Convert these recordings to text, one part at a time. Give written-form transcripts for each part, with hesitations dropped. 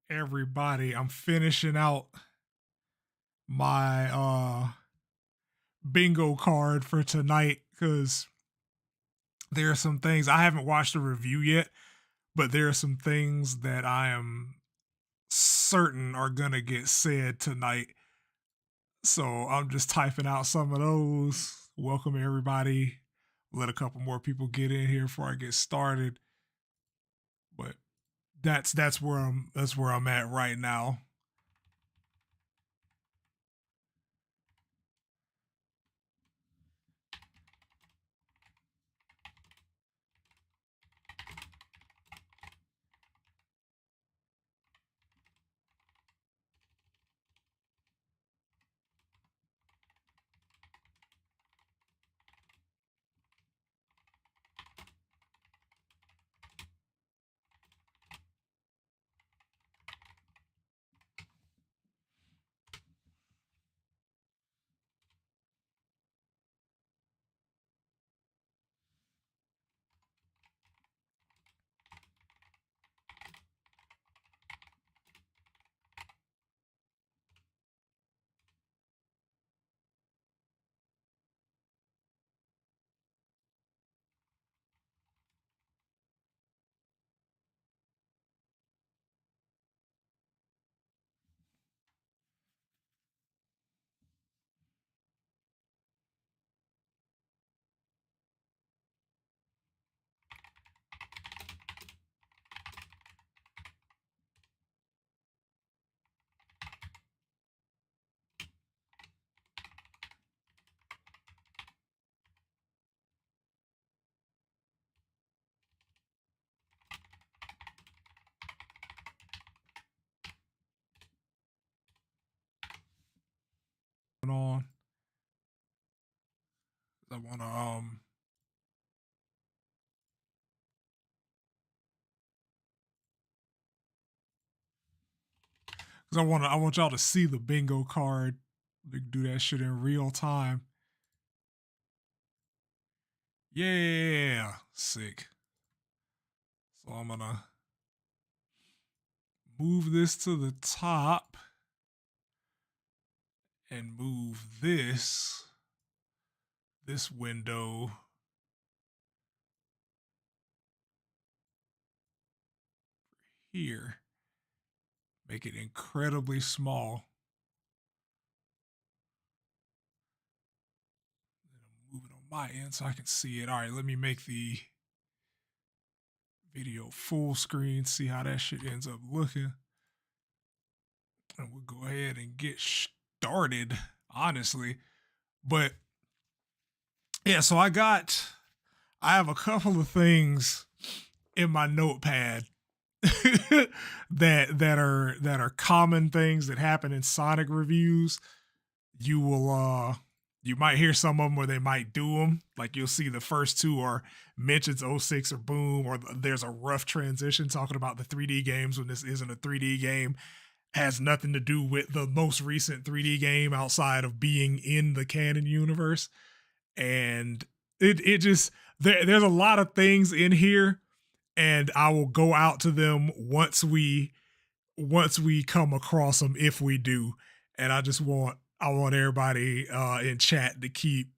Everybody, I'm finishing out my bingo card for tonight because there are some things I haven't watched a review yet, but there are some things that I am certain are gonna get said tonight. So I'm just typing out some of those. Welcome everybody. Let a couple more people get in here before I get started. But that's where I'm at right now. On. I wanna because I want y'all to see the bingo card. We can do that shit in real time. Yeah, sick. So I'm gonna move this to the top and move this window here. Make it incredibly small. Then I'm moving on my end so I can see it. All right, let me make the video full screen, see how that shit ends up looking. And we'll go ahead and get started, honestly. But yeah, so I have a couple of things in my notepad that are common things that happen in Sonic reviews. You will you might hear some of them where they might do them. Like you'll see the first two are mentions '06 or Boom, or there's a rough transition talking about the 3D games when this isn't a 3D game. Has nothing to do with the most recent 3D game outside of being in the canon universe. And it just there's a lot of things in here, and I will go out to them once we come across them if we do. And I want everybody in chat to keep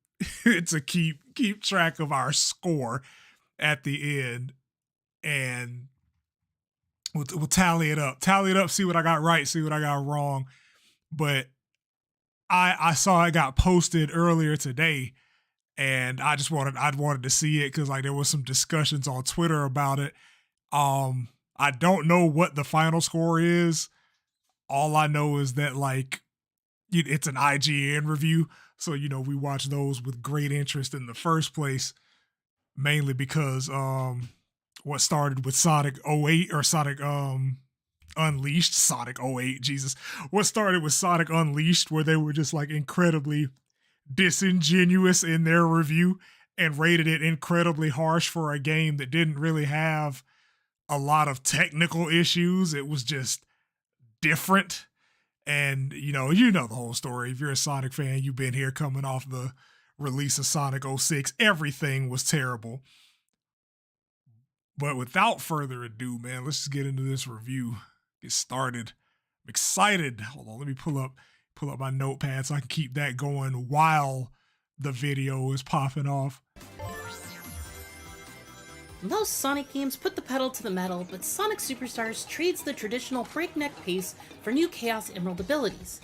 track of our score at the end, and we'll tally it up, see what I got right, see what I got wrong. But I saw it got posted earlier today, and I wanted to see it because like there was some discussions on Twitter about it. I don't know what the final score is. All I know is that like it's an IGN review, so we watch those with great interest in the first place, mainly because what started with Sonic '08 or Sonic Unleashed, Sonic '08, Jesus. What started with Sonic Unleashed, where they were just like incredibly disingenuous in their review and rated it incredibly harsh for a game that didn't really have a lot of technical issues. It was just different. And you know the whole story. If you're a Sonic fan, you've been here coming off the release of Sonic '06. Everything was terrible. But without further ado, man, let's just get into this review. get started. I'm excited. Hold on, let me pull up my notepad so I can keep that going while the video is popping off. Most Sonic games put the pedal to the metal, but Sonic Superstars trades the traditional breakneck pace for new Chaos Emerald abilities.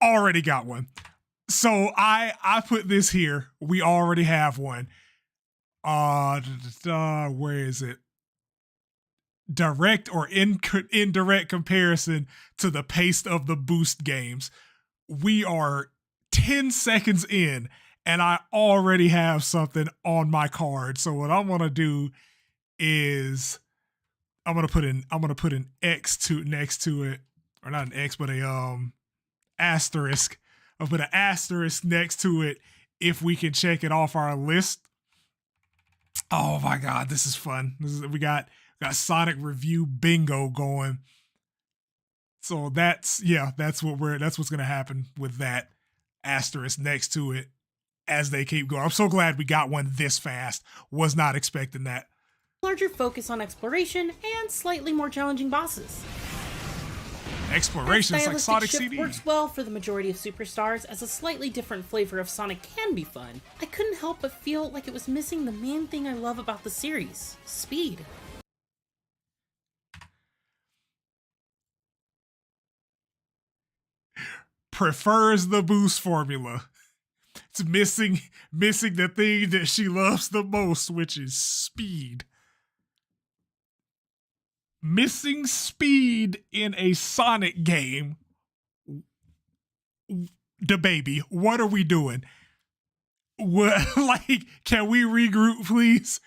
Already got one. So I put this here. We already have one. Where is it? Direct or indirect comparison to the pace of the boost games. We are 10 seconds in and I already have something on my card. So what I'm going to do is I'm going to put an X next to it, or not an X, but a asterisk. I'll put an asterisk next to it if we can check it off our list. Oh my God, this is fun. We got Sonic review bingo going. So that's what's going to happen with that asterisk next to it as they keep going. I'm so glad we got one this fast. Was not expecting that. Larger focus on exploration and slightly more challenging bosses. Exploration is like Sonic CD. Works well for the majority of Superstars, as a slightly different flavor of Sonic can be fun. I couldn't help but feel like it was missing the main thing I love about the series: speed. Prefers the boost formula. It's missing the thing that she loves the most, which is speed. Missing speed in a Sonic game. The baby, what are we doing? What, like, can we regroup, please?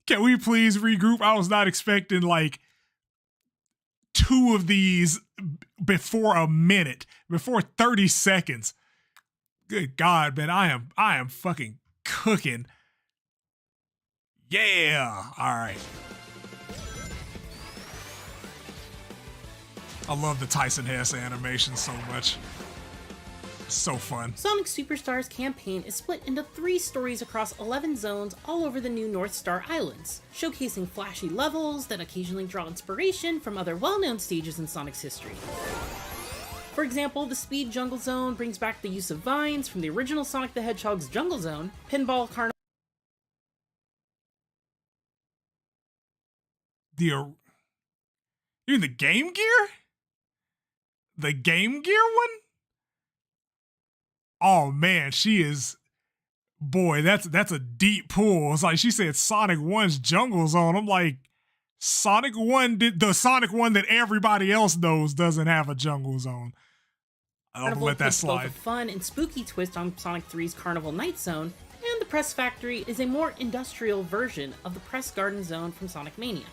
Can we please regroup? I was not expecting like 2 of these before 30 seconds. Good God, man, I am fucking cooking. Yeah, all right. I love the Tyson Hesse animation so much. So fun. Sonic Superstars campaign is split into 3 stories across 11 zones all over the new North Star Islands, showcasing flashy levels that occasionally draw inspiration from other well-known stages in Sonic's history. For example, the Speed Jungle Zone brings back the use of vines from the original Sonic the Hedgehog's Jungle Zone, Pinball Carnival. You mean the Game Gear? The Game Gear one? Oh man, she is. Boy, that's a deep pull. It's like she said Sonic 1's Jungle Zone. I'm like, Sonic 1 the Sonic 1 that everybody else knows doesn't have a Jungle Zone. I'll let that slide. Both a fun and spooky twist on Sonic 3's Carnival Night Zone, and the Press Factory is a more industrial version of the Press Garden Zone from Sonic Mania.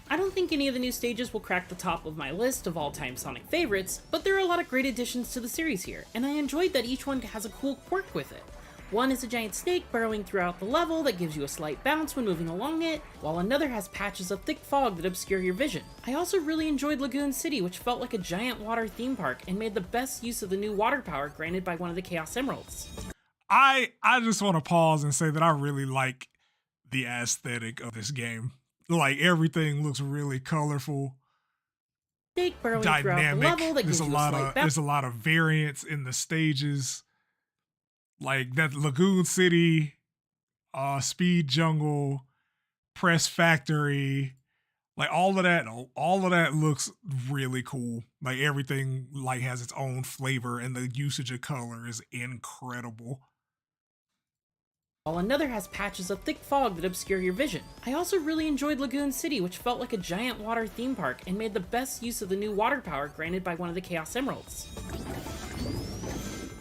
I don't think any of the new stages will crack the top of my list of all-time Sonic favorites, but there are a lot of great additions to the series here, and I enjoyed that each one has a cool quirk with it. One is a giant snake burrowing throughout the level that gives you a slight bounce when moving along it, while another has patches of thick fog that obscure your vision. I also really enjoyed Lagoon City, which felt like a giant water theme park and made the best use of the new water power granted by one of the Chaos Emeralds. I just want to pause and say that I really like the aesthetic of this game. Like, everything looks really colorful, dynamic. There's a lot of variance in the stages. Like that Lagoon City, Speed Jungle, Press Factory, like all of that looks really cool. Like everything like has its own flavor, and the usage of color is incredible. While another has patches of thick fog that obscure your vision. I also really enjoyed Lagoon City, which felt like a giant water theme park and made the best use of the new water power granted by one of the Chaos Emeralds.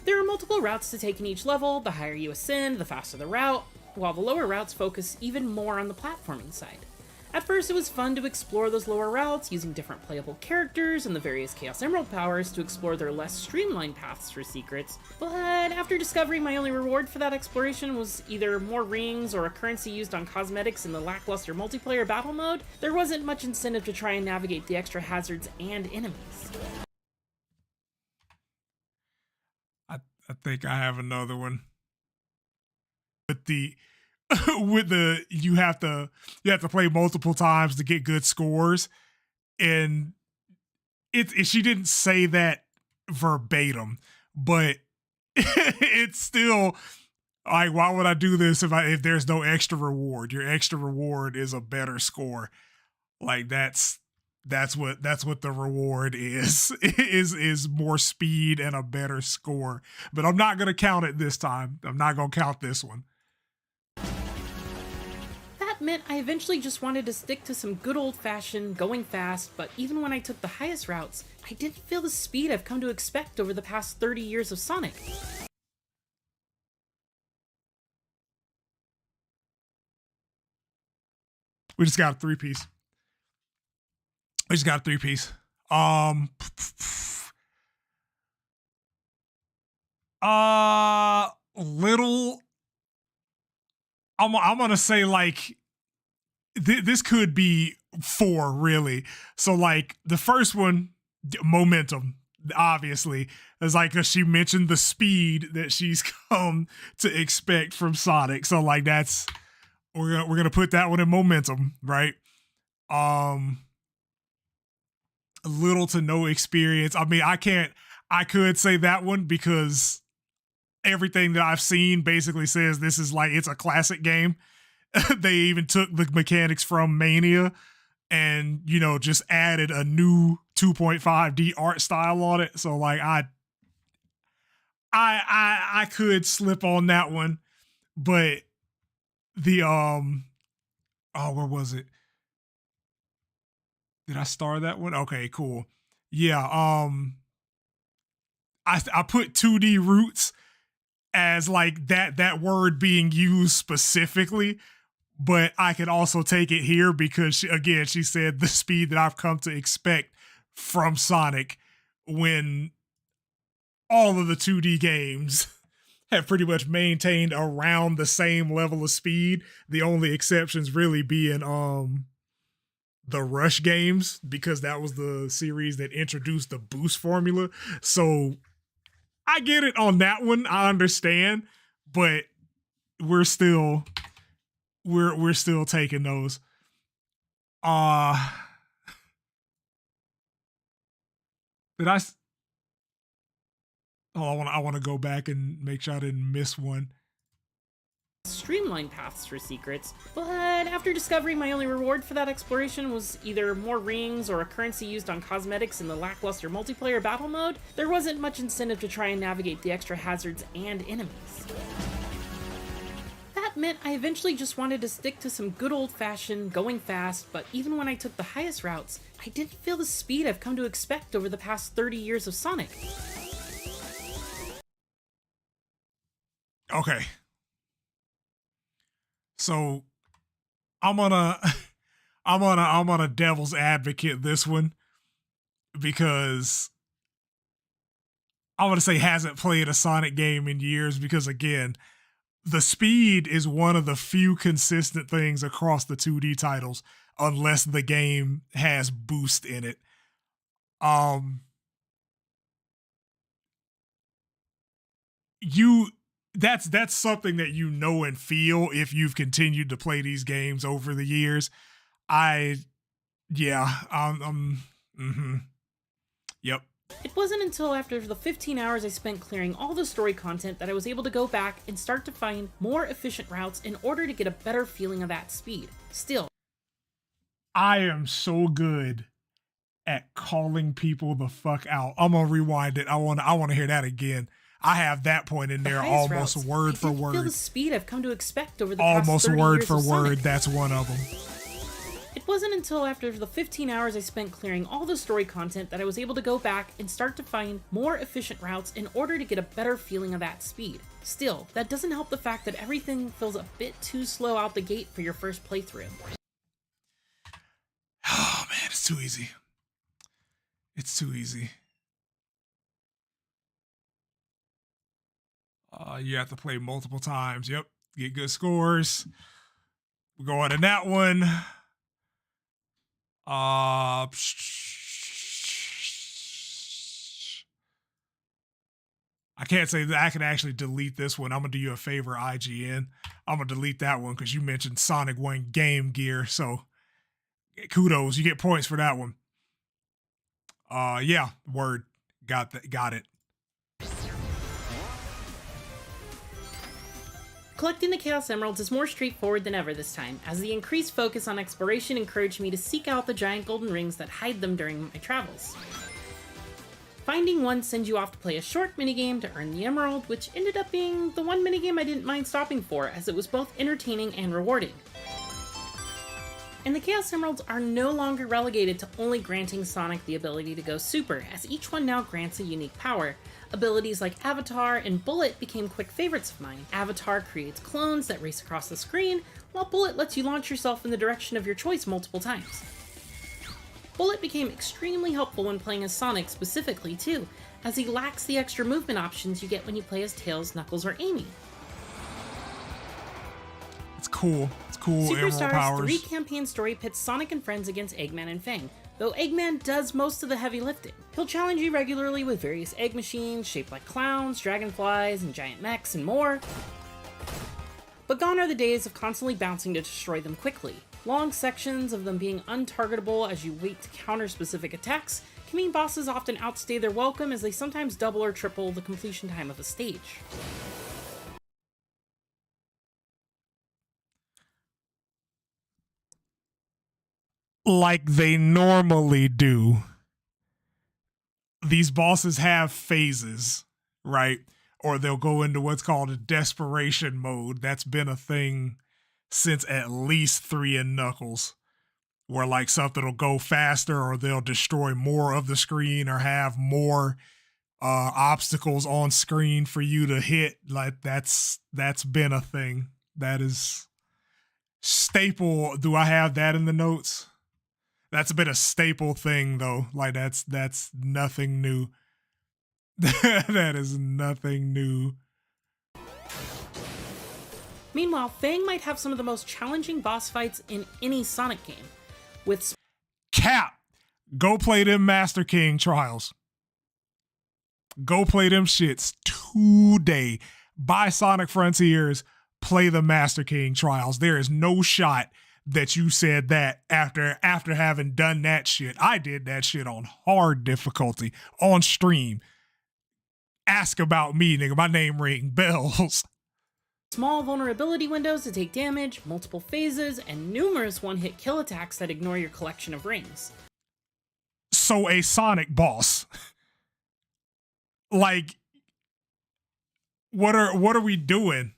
There are multiple routes to take in each level. The higher you ascend, the faster the route, while the lower routes focus even more on the platforming side. At first, it was fun to explore those lower routes using different playable characters and the various Chaos Emerald powers to explore their less streamlined paths for secrets, but after discovering my only reward for that exploration was either more rings or a currency used on cosmetics in the lackluster multiplayer battle mode, there wasn't much incentive to try and navigate the extra hazards and enemies. I think I have another one. You have to play multiple times to get good scores, and she didn't say that verbatim, but it's still like, why would I do this if there's no extra reward? Your extra reward is a better score. Like that's what the reward is more speed and a better score. But I'm not gonna count it this time. I'm not gonna count this one. That meant I eventually just wanted to stick to some good old-fashioned going fast, but even when I took the highest routes, I didn't feel the speed I've come to expect over the past 30 years of Sonic. We just got a three-piece. We just got a three-piece. Little. I'm gonna say like this could be 4 really. So like the first one, momentum. Obviously, it's like she mentioned the speed that she's come to expect from Sonic. So like that's we're gonna put that one in momentum, right? Little to no experience. I mean, I could say that one because everything that I've seen basically says this is like it's a classic game. They even took the mechanics from Mania and just added a new 2.5D art style on it. So like I could slip on that one, but the where was it? Did I star that one? Okay, cool. Yeah, I put 2D roots as like that word being used specifically, but I could also take it here because she said the speed that I've come to expect from Sonic when all of the 2D games have pretty much maintained around the same level of speed. The only exceptions really being the Rush games, because that was the series that introduced the boost formula. So I get it on that one. I understand, but we're still taking those. Did I? Oh, I want to go back and make sure I didn't miss one. Streamline paths for secrets, but after discovering my only reward for that exploration was either more rings or a currency used on cosmetics in the lackluster multiplayer battle mode, there wasn't much incentive to try and navigate the extra hazards and enemies. That meant I eventually just wanted to stick to some good old-fashioned going fast, but even when I took the highest routes, I didn't feel the speed I've come to expect over the past 30 years of Sonic. Okay. So I'm gonna I'm gonna devil's advocate this one because I'm gonna say hasn't played a Sonic game in years, because again, the speed is one of the few consistent things across the 2D titles, unless the game has boost in it. You that's something that and feel if you've continued to play these games over the years. I yeah, yep. It wasn't until after the 15 hours I spent clearing all the story content that I was able to go back and start to find more efficient routes in order to get a better feeling of that speed. Still, I am so good at calling people the fuck out. I'm gonna rewind it. I want to hear that again. I have that point in there almost routes, word for I didn't word. feel the speed I've come to expect over the past Almost 30 word years for of word. Sonic. That's one of them. It wasn't until after the 15 hours I spent clearing all the story content that I was able to go back and start to find more efficient routes in order to get a better feeling of that speed. Still, that doesn't help the fact that everything feels a bit too slow out the gate for your first playthrough. Oh man, it's too easy. It's too easy. You have to play multiple times. Yep. Get good scores. We're going to that one. I can't say that I can actually delete this one. I'm going to do you a favor, IGN. I'm going to delete that one because you mentioned Sonic 1 Game Gear. So kudos. You get points for that one. Yeah, word. Got that. Got it. Collecting the Chaos Emeralds is more straightforward than ever this time, as the increased focus on exploration encouraged me to seek out the giant golden rings that hide them during my travels. Finding one sends you off to play a short minigame to earn the emerald, which ended up being the one minigame I didn't mind stopping for, as it was both entertaining and rewarding. And the Chaos Emeralds are no longer relegated to only granting Sonic the ability to go super, as each one now grants a unique power. Abilities like Avatar and Bullet became quick favorites of mine. Avatar creates clones that race across the screen, while Bullet lets you launch yourself in the direction of your choice multiple times. Bullet became extremely helpful when playing as Sonic specifically too, as he lacks the extra movement options you get when you play as Tails, Knuckles, or Amy. It's cool. It's cool. Superstars Powers. 3 campaign story pits Sonic and friends against Eggman and Fang, though Eggman does most of the heavy lifting. He'll challenge you regularly with various egg machines shaped like clowns, dragonflies, and giant mechs, and more. But gone are the days of constantly bouncing to destroy them quickly. Long sections of them being untargetable as you wait to counter specific attacks can mean bosses often outstay their welcome, as they sometimes double or triple the completion time of a stage. Like they normally do, these bosses have phases, right? Or they'll go into what's called a desperation mode. That's been a thing since at least 3 and Knuckles, where like something will go faster, or they'll destroy more of the screen, or have more obstacles on screen for you to hit. Like that's been a thing. That is staple. Do I have that in the notes? That's been a staple thing though. Like that's nothing new. That is nothing new. Meanwhile, Fang might have some of the most challenging boss fights in any Sonic game. With Cap, go play them Master King trials. Go play them shits today. Buy Sonic Frontiers, play the Master King trials. There is no shot that you said that after having done that shit. I did that shit on hard difficulty on stream. Ask about me, nigga. My name ring bells. small vulnerability windows to take damage, multiple phases, and numerous one-hit kill attacks that ignore your collection of rings. So a Sonic boss. Like, what are we doing?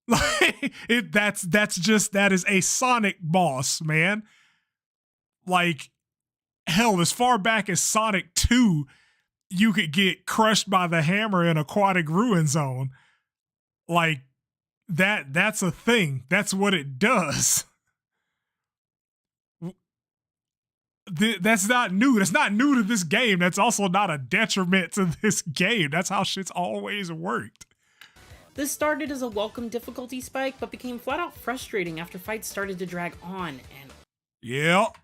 Like, that is a Sonic boss, man. Like, hell, as far back as Sonic 2, you could get crushed by the hammer in Aquatic Ruin Zone. Like, that's a thing. That's what it does. That's not new. That's not new to this game. That's also not a detriment to this game. That's how shit's always worked. This started as a welcome difficulty spike, but became flat out frustrating after fights started to drag on and... Yep.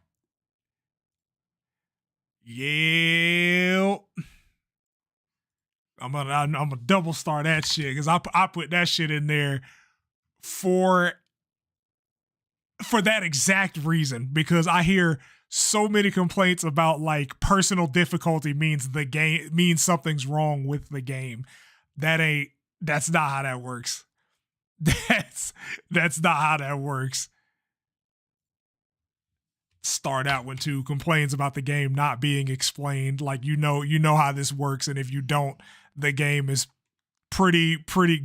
I'm gonna double star that shit, because I put that shit in there for that exact reason, because I hear so many complaints about like personal difficulty means something's wrong with the game. That's not how that works. That's not how that works. Start out with 2 complains about the game not being explained. Like, you know how this works, and if you don't, the game is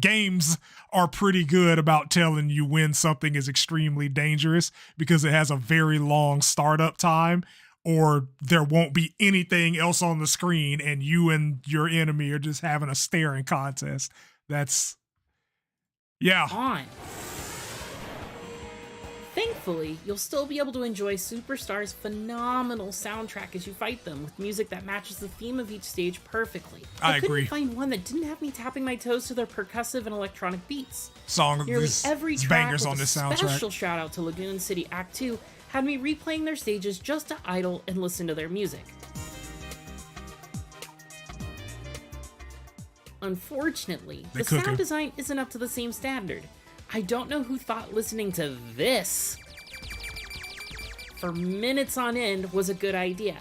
games are pretty good about telling you when something is extremely dangerous, because it has a very long startup time, or there won't be anything else on the screen and you and your enemy are just having a staring contest. That's, yeah. On. Thankfully, you'll still be able to enjoy Superstar's phenomenal soundtrack as you fight them, with music that matches the theme of each stage perfectly. I agree. Couldn't find one that didn't have me tapping my toes to their percussive and electronic beats. Nearly every track, bangers with on this a soundtrack. Special shout out to Lagoon City Act 2 had me replaying their stages just to idle and listen to their music. Unfortunately, the sound design isn't up to the same standard. I don't know who thought listening to this for minutes on end was a good idea.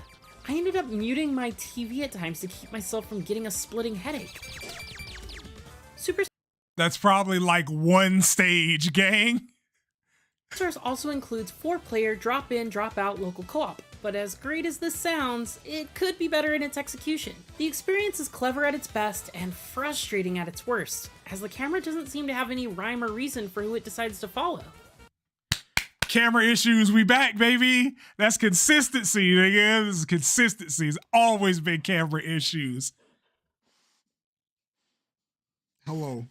I ended up muting my TV at times to keep myself from getting a splitting headache. That's probably like one stage, gang. Superstars also includes 4-player drop-in, drop-out local co-op, but as great as this sounds, it could be better in its execution. The experience is clever at its best and frustrating at its worst, as the camera doesn't seem to have any rhyme or reason for who it decides to follow. Camera issues, we back, baby. That's consistency, nigga. This is consistency. It's always been camera issues. Hello.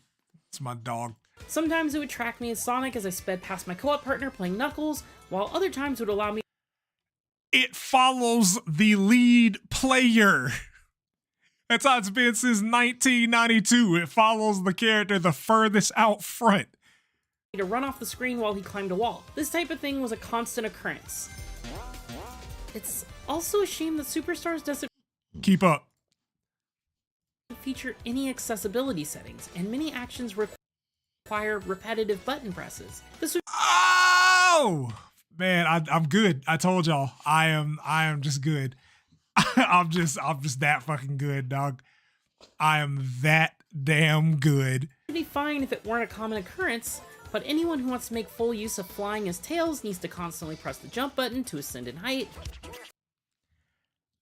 It's my dog. Sometimes it would track me as Sonic as I sped past my co-op partner playing Knuckles, while other times it would allow me. It follows the lead player. That's how it's been since 1992. It follows the character the furthest out front. To run off the screen while he climbed a wall. This type of thing was a constant occurrence. It's also a shame that Superstars doesn't keep up. Feature any accessibility settings, and many actions require repetitive button presses. This would man, I'm good. I told y'all, I am just good. I'm just that fucking good, dog. I am that damn good. It'd be fine if it weren't a common occurrence. But anyone who wants to make full use of flying as Tails needs to constantly press the jump button to ascend in height.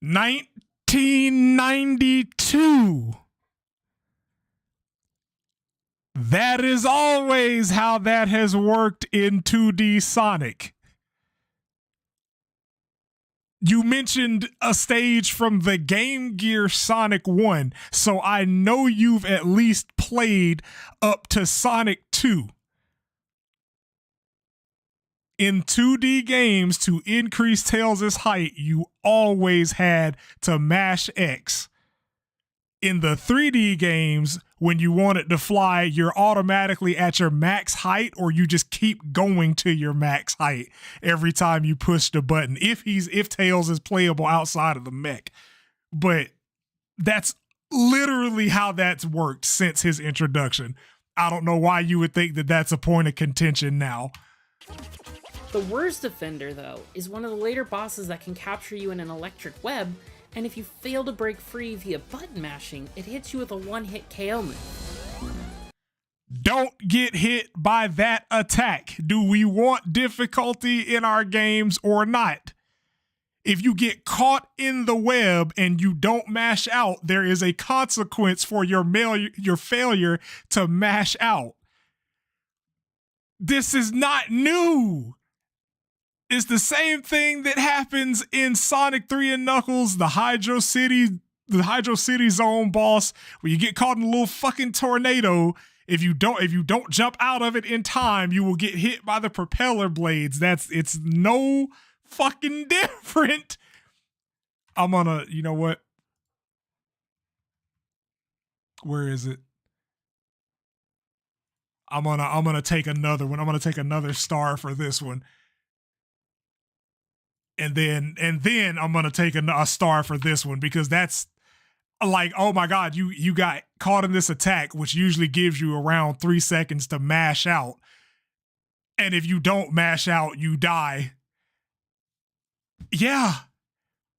1992. That is always how that has worked in 2D Sonic. You mentioned a stage from the Game Gear Sonic 1, so I know you've at least played up to Sonic 2. In 2D games, to increase Tails' height, you always had to mash X. In the 3D games, when you wanted to fly, you're automatically at your max height, or you just keep going to your max height every time you push the button, if Tails is playable outside of the mech. But that's literally how that's worked since his introduction. I don't know why you would think that that's a point of contention now. The worst offender, though, is one of the later bosses that can capture you in an electric web, and if you fail to break free via button mashing, it hits you with a one-hit KO move. Don't get hit by that attack. Do we want difficulty in our games or not? If you get caught in the web and you don't mash out, there is a consequence for your failure to mash out. This is not new. It's the same thing that happens in Sonic 3 and Knuckles, the Hydro City zone boss, where you get caught in a little fucking tornado. If you don't jump out of it in time, you will get hit by the propeller blades. It's no fucking different. I'm gonna, you know what? Where is it? I'm gonna take another one. I'm gonna take another star for this one. And then I'm gonna take a star for this one, because that's like, oh my god, you got caught in this attack, which usually gives you around 3 seconds to mash out. And if you don't mash out, you die. Yeah.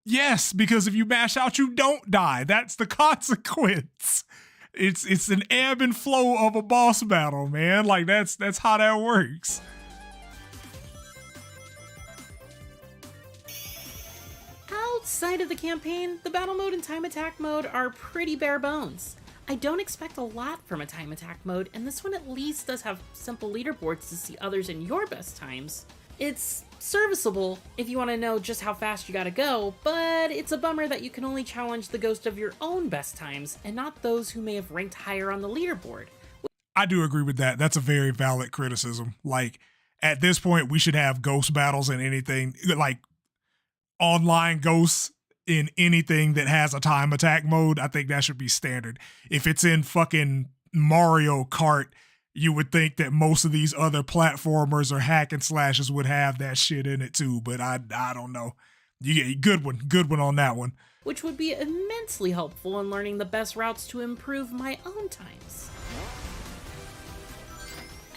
Yes, because if you mash out, you don't die. That's the consequence. It's an ebb and flow of a boss battle, man. Like that's how that works. Outside of the campaign, the battle mode and time attack mode are pretty bare bones. I don't expect a lot from a time attack mode, and this one at least does have simple leaderboards to see others in your best times. It's serviceable if you want to know just how fast you gotta go, but it's a bummer that you can only challenge the ghost of your own best times and not those who may have ranked higher on the leaderboard. I do agree with that. That's a very valid criticism. Like, at this point, we should have ghost battles in anything, like online ghosts in anything that has a time attack mode. I think that should be standard. If it's in fucking Mario Kart, you would think that most of these other platformers or hack and slashes would have that shit in it too, but I don't know. You get good one on that one. Which would be immensely helpful in learning the best routes to improve my own times.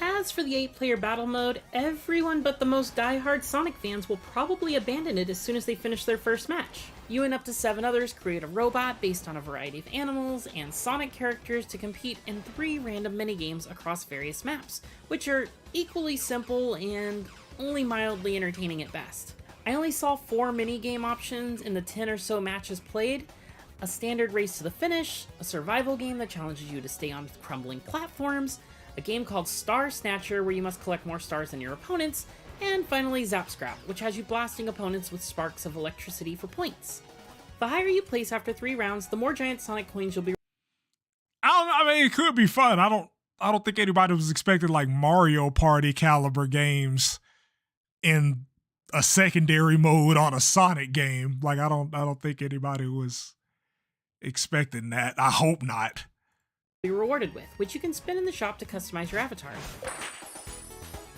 As for the 8-player battle mode, everyone but the most die-hard Sonic fans will probably abandon it as soon as they finish their first match. You and up to 7 others create a robot based on a variety of animals and Sonic characters to compete in 3 random minigames across various maps, which are equally simple and only mildly entertaining at best. I only saw 4 minigame options in the 10 or so matches played: a standard race to the finish, a survival game that challenges you to stay on crumbling platforms, a game called Star Snatcher where you must collect more stars than your opponents, and finally Zap Scrap, which has you blasting opponents with sparks of electricity for points. The higher you place after 3 rounds, the more giant Sonic coins you'll be. I mean, it could be fun. I don't think anybody was expecting like Mario Party caliber games in a secondary mode on a Sonic game. Like I don't think anybody was expecting that. I hope not. Be rewarded with, which you can spin in the shop to customize your avatar.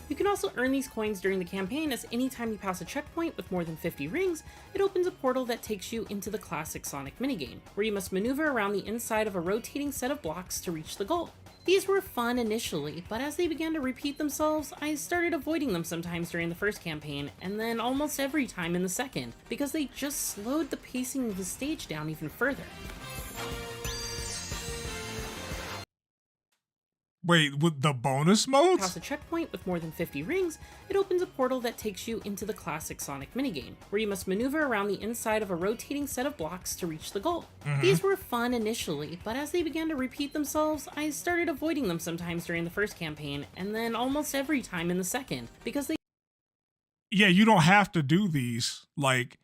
You can also earn these coins during the campaign, as anytime you pass a checkpoint with more than 50 rings, it opens a portal that takes you into the classic Sonic minigame, where you must maneuver around the inside of a rotating set of blocks to reach the goal. These were fun initially, but as they began to repeat themselves, I started avoiding them sometimes during the first campaign, and then almost every time in the second, because they just slowed the pacing of the stage down even further. Wait, with the bonus modes? Pass a checkpoint with more than 50 rings, it opens a portal that takes you into the classic Sonic minigame, where you must maneuver around the inside of a rotating set of blocks to reach the goal. These were fun initially, but as they began to repeat themselves, I started avoiding them sometimes during the first campaign, and then almost every time in the second, because they. Yeah, you don't have to do these, like,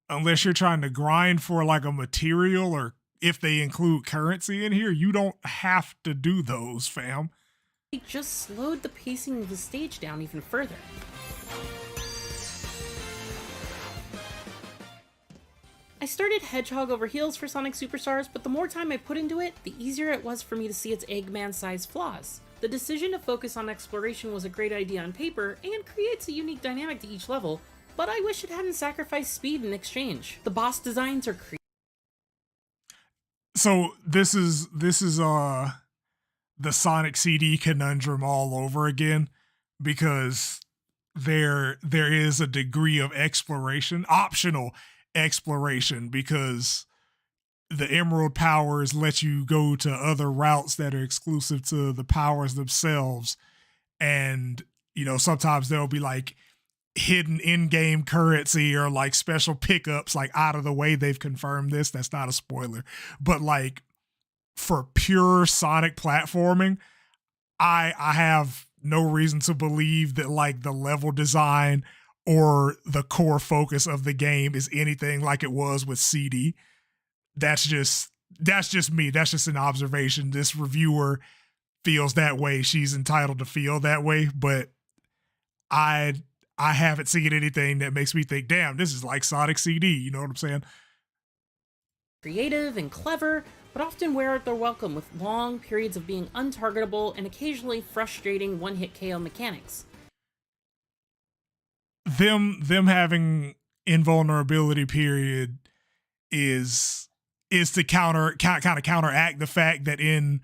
unless you're trying to grind for like a material, or if they include currency in here, you don't have to do those, fam. They just slowed the pacing of the stage down even further. I started Hedgehog over heels for Sonic Superstars, but the more time I put into it, the easier it was for me to see its Eggman-sized flaws. The decision to focus on exploration was a great idea on paper, and creates a unique dynamic to each level, but I wish it hadn't sacrificed speed in exchange. The boss designs are So this is the Sonic CD conundrum all over again, because there is a degree of exploration, optional exploration, because the Emerald powers let you go to other routes that are exclusive to the powers themselves, and you know, sometimes there'll be like hidden in-game currency or like special pickups like out of the way. They've confirmed this, that's not a spoiler, but like for pure Sonic platforming, I have no reason to believe that like the level design or the core focus of the game is anything like it was with CD. That's just me. That's just an observation. This reviewer feels that way. She's entitled to feel that way, but I haven't seen anything that makes me think, damn, this is like Sonic CD. You know what I'm saying? creative and clever, but often wear out their welcome with long periods of being untargetable and occasionally frustrating one-hit KO mechanics. Them having invulnerability period is to kind of counteract the fact that in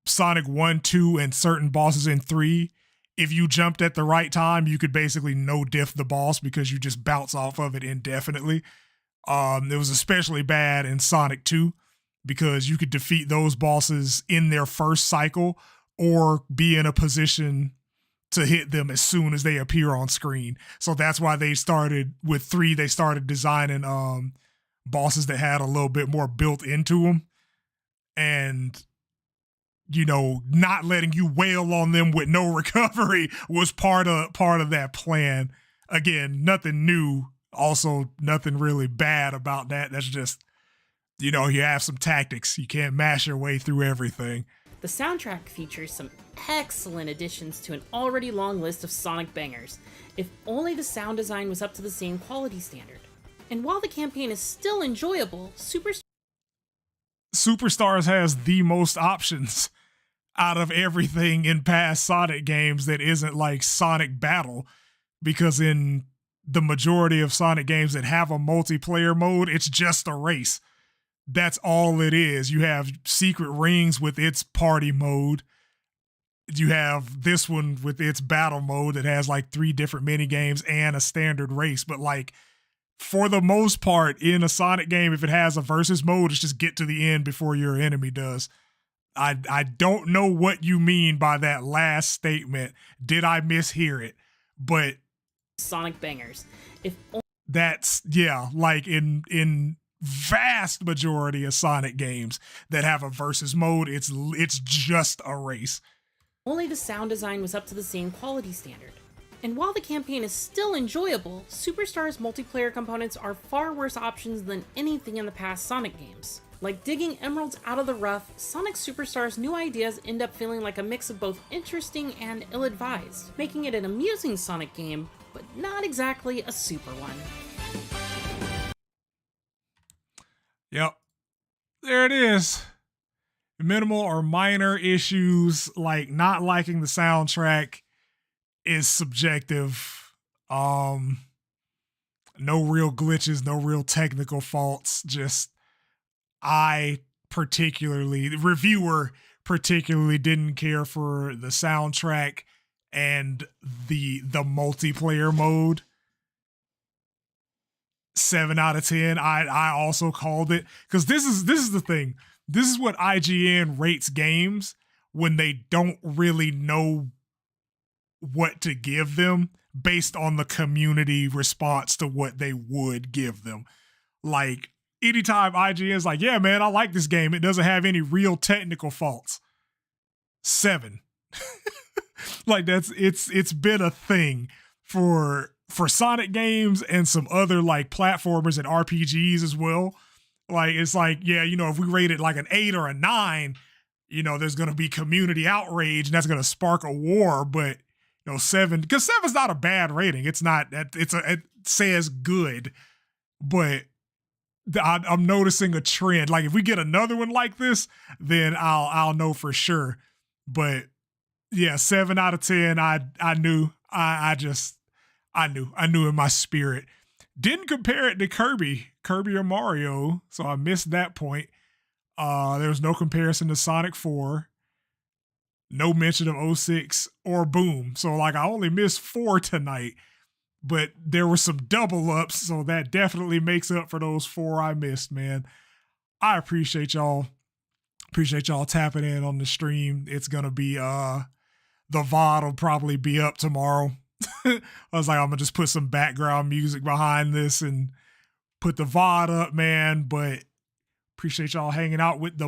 Sonic 1, 2, and certain bosses in 3, if you jumped at the right time, you could basically no-diff the boss because you just bounce off of it indefinitely. It was especially bad in Sonic 2 because you could defeat those bosses in their first cycle or be in a position to hit them as soon as they appear on screen. So that's why they started with 3, they started designing bosses that had a little bit more built into them. And you know, not letting you wail on them with no recovery was part of that plan. Again, nothing new. Also, nothing really bad about that. That's just, you know, you have some tactics. You can't mash your way through everything. The soundtrack features some excellent additions to an already long list of Sonic bangers, if only the sound design was up to the same quality standard. And while the campaign is still enjoyable, Superstars has the most options out of everything in past Sonic games that isn't like Sonic Battle, because in the majority of Sonic games that have a multiplayer mode, it's just a race. That's all it is. You have secret rings with its party mode, you have this one with its battle mode that has like 3 different mini games and a standard race. But like for the most part in a Sonic game, if it has a versus mode, it's just get to the end before your enemy does. I don't know what you mean by that last statement. Did I mishear it? But Sonic bangers. If that's, yeah, like in vast majority of Sonic games that have a versus mode, it's just a race. only the sound design was up to the same quality standard. And while the campaign is still enjoyable, Superstar's multiplayer components are far worse options than anything in the past Sonic games. Like digging emeralds out of the rough, Sonic Superstars' new ideas end up feeling like a mix of both interesting and ill-advised, making it an amusing Sonic game, but not exactly a super one. Yep. There it is. Minimal or minor issues like not liking the soundtrack is subjective. No real glitches, no real technical faults. Just the reviewer particularly didn't care for the soundtrack and the multiplayer mode. 7 out of 10. I also called it because this is the thing. This is what IGN rates games when they don't really know what to give them based on the community response to what they would give them. Like anytime IGN is like, yeah, man, I like this game. It doesn't have any real technical faults. 7. Like it's been a thing for Sonic games and some other like platformers and RPGs as well. Like it's like, yeah, if we rate it like an 8 or a 9, there's gonna be community outrage and that's gonna spark a war. But 7, because 7's not a bad rating. It's not. It says good, but I'm noticing a trend. Like if we get another one like this, then I'll know for sure. But yeah, 7 out of 10. I knew. I knew in my spirit. Didn't compare it to Kirby or Mario, so I missed that point. There was no comparison to Sonic 4. No mention of 06 or Boom. So like I only missed 4 tonight, but there were some double ups, so that definitely makes up for those 4 I missed, man. I appreciate y'all. Appreciate y'all tapping in on the stream. It's gonna be the VOD will probably be up tomorrow. I was like, I'm gonna just put some background music behind this and put the VOD up, man. But appreciate y'all hanging out with the